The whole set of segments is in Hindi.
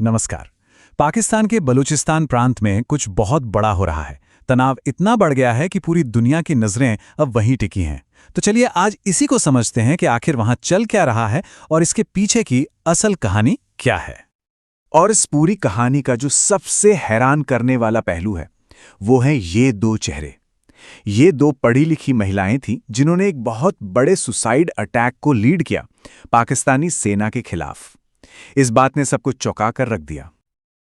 नमस्कार। पाकिस्तान के बलूचिस्तान प्रांत में कुछ बहुत बड़ा हो रहा है। तनाव इतना बढ़ गया है कि पूरी दुनिया की नज़रें अब वहीं टिकी हैं। तो चलिए आज इसी को समझते हैं कि आखिर वहां चल क्या रहा है और इसके पीछे की असल कहानी क्या है। और इस पूरी कहानी का जो सबसे हैरान करने वाला पहलू है वो है ये दो चेहरे। ये दो पढ़ी लिखी महिलाएं थीं जिन्होंने एक बहुत बड़े सुसाइड अटैक को लीड किया पाकिस्तानी सेना के खिलाफ। इस बात ने सबको चौंका कर रख दिया।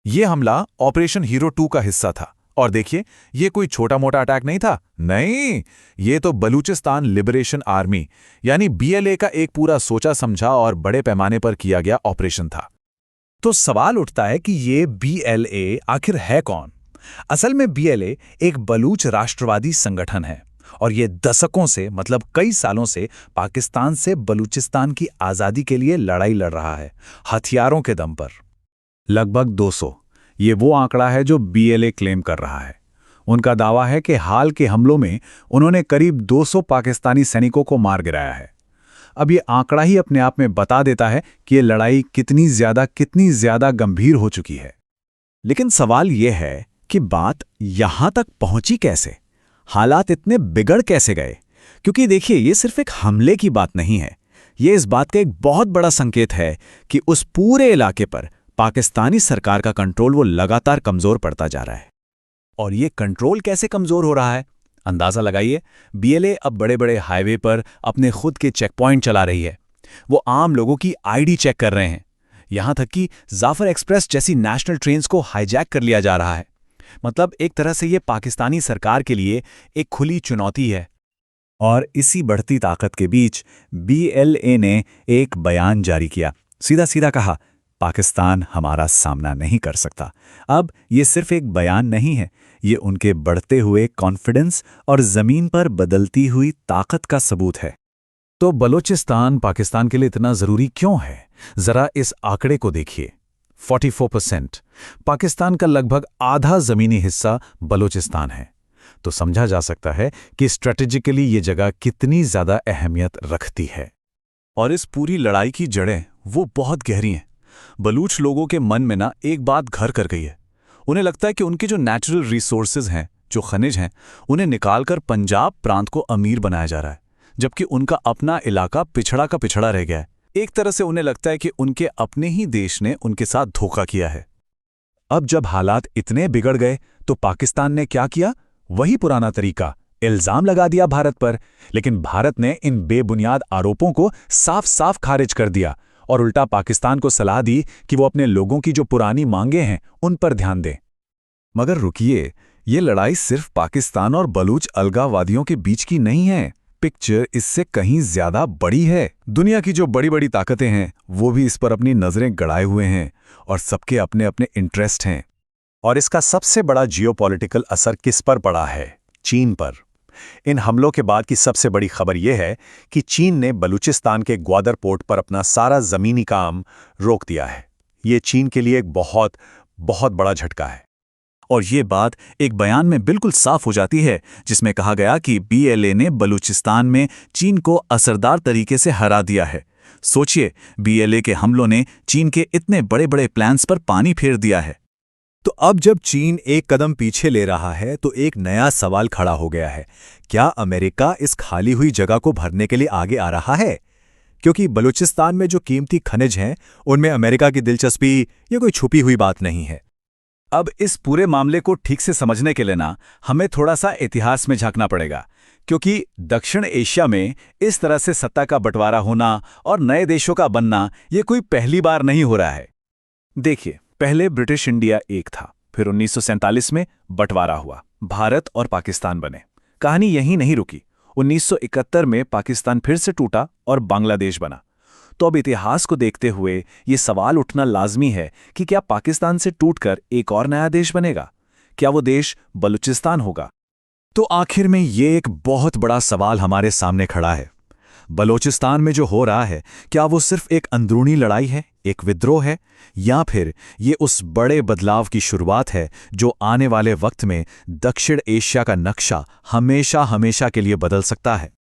ये हमला ऑपरेशन हीरो 2 का हिस्सा था। और देखिए, ये कोई छोटा मोटा अटैक नहीं था। नहीं, ये तो बलूचिस्तान लिबरेशन आर्मी यानी BLA का एक पूरा सोचा समझा और बड़े पैमाने पर किया गया ऑपरेशन था। तो सवाल उठता है कि ये BLA आखिर है कौन? असल में BLA एक बलूच राष्ट्रवादी संगठन है और ये दशकों से मतलब कई सालों से पाकिस्तान से बलूचिस्तान की आज़ादी के लिए लड़ाई लड़ रहा है, हथियारों के दम पर। लगभग 200 ये वो आंकड़ा है जो BLA क्लेम कर रहा है। उनका दावा है कि हाल के हमलों में उन्होंने करीब 200 पाकिस्तानी सैनिकों को मार गिराया है। अब ये आंकड़ा ही अपने आप में बता देता है कि ये लड़ाई कितनी ज्यादा गंभीर हो चुकी है। लेकिन सवाल ये है कि बात यहां तक पहुंची कैसे? हालात इतने बिगड़ कैसे गए? क्योंकि देखिए, ये सिर्फ एक हमले की बात नहीं है। ये इस बात का एक बहुत बड़ा संकेत है कि उस पूरे इलाके पर पाकिस्तानी सरकार का कंट्रोल वो लगातार कमजोर पड़ता जा रहा है। और ये कंट्रोल कैसे कमजोर हो रहा है? अंदाजा लगाइए। BLA अब बड़े बड़े हाईवे पर अपने खुद के चेक पॉइंट चला रही है। वो आम लोगों की ID चेक कर रहे हैं। यहां तक कि जाफर एक्सप्रेस जैसी नेशनल ट्रेन्स को हाईजैक कर लिया जा रहा है। मतलब एक तरह से ये पाकिस्तानी सरकार के लिए एक खुली चुनौती है। और इसी बढ़ती ताकत के बीच BLA ने एक बयान जारी किया। सीधा सीधा कहा, पाकिस्तान हमारा सामना नहीं कर सकता। अब ये सिर्फ एक बयान नहीं है, ये उनके बढ़ते हुए कॉन्फिडेंस और जमीन पर बदलती हुई ताकत का सबूत है। तो बलूचिस्तान पाकिस्तान के लिए इतना जरूरी क्यों है? जरा इस आंकड़े को देखिए। 44%। पाकिस्तान का लगभग आधा जमीनी हिस्सा बलूचिस्तान है। तो समझा जा सकता है कि स्ट्रेटेजिकली ये जगह कितनी ज्यादा अहमियत रखती है। और इस पूरी लड़ाई की जड़ें वो बहुत गहरी हैं। बलूच लोगों के मन में ना एक बात घर कर गई है। उन्हें लगता है कि उनके जो नेचुरल रिसोर्सेज हैं, जो खनिज हैं, उन्हें निकालकर पंजाब प्रांत को अमीर बनाया जा रहा है, जबकि उनका अपना इलाका पिछड़ा का पिछड़ा रह गया है। एक तरह से उन्हें लगता है कि उनके अपने ही देश ने उनके साथ धोखा किया है। अब जब हालात इतने बिगड़ गए तो पाकिस्तान ने क्या किया? वही पुराना तरीका, इल्जाम लगा दिया भारत पर। लेकिन भारत ने इन बेबुनियाद आरोपों को साफ साफ खारिज कर दिया और उल्टा पाकिस्तान को सलाह दी कि वो अपने लोगों की जो पुरानी मांगे हैं उन पर ध्यान दें। मगर रुकिए, ये लड़ाई सिर्फ पाकिस्तान और बलूच अलगाववादियों के बीच की नहीं है। पिक्चर इससे कहीं ज्यादा बड़ी है। दुनिया की जो बड़ी बड़ी ताकतें हैं वो भी इस पर अपनी नजरें गड़ाए हुए हैं और सबके अपने अपने इंटरेस्ट हैं। और इसका सबसे बड़ा जियोपॉलिटिकल असर किस पर पड़ा है? चीन पर। इन हमलों के बाद की सबसे बड़ी खबर यह है कि चीन ने बलूचिस्तान के ग्वादर पोर्ट पर अपना सारा जमीनी काम रोक दिया है। ये चीन के लिए एक बहुत बहुत बड़ा झटका है। और ये बात एक बयान में बिल्कुल साफ हो जाती है, जिसमें कहा गया कि BLA ने बलूचिस्तान में चीन को असरदार तरीके से हरा दिया है। सोचिए, BLA के हमलों ने चीन के इतने बड़े बड़े प्लान्स पर पानी फेर दिया है। तो अब जब चीन एक कदम पीछे ले रहा है तो एक नया सवाल खड़ा हो गया है। क्या अमेरिका इस खाली हुई जगह को भरने के लिए आगे आ रहा है? क्योंकि बलूचिस्तान में जो कीमती खनिज हैं उनमें अमेरिका की दिलचस्पी ये कोई छुपी हुई बात नहीं है। अब इस पूरे मामले को ठीक से समझने के लिए ना हमें थोड़ा सा इतिहास में झांकना पड़ेगा, क्योंकि दक्षिण एशिया में इस तरह से सत्ता का बंटवारा होना और नए देशों का बनना ये कोई पहली बार नहीं हो रहा है। देखिए, पहले ब्रिटिश इंडिया एक था, फिर 1947 में बंटवारा हुआ, भारत और पाकिस्तान बने। कहानी यहीं नहीं रुकी। 1971 में पाकिस्तान फिर से टूटा और बांग्लादेश बना। तो अब इतिहास को देखते हुए ये सवाल उठना लाजमी है कि क्या पाकिस्तान से टूटकर एक और नया देश बनेगा? क्या वो देश बलूचिस्तान होगा? तो आखिर में ये एक बहुत बड़ा सवाल हमारे सामने खड़ा है। बलूचिस्तान में जो हो रहा है, क्या वो सिर्फ एक अंदरूनी लड़ाई है, एक विद्रोह है, या फिर ये उस बड़े बदलाव की शुरुआत है जो आने वाले वक्त में दक्षिण एशिया का नक्शा हमेशा हमेशा के लिए बदल सकता है?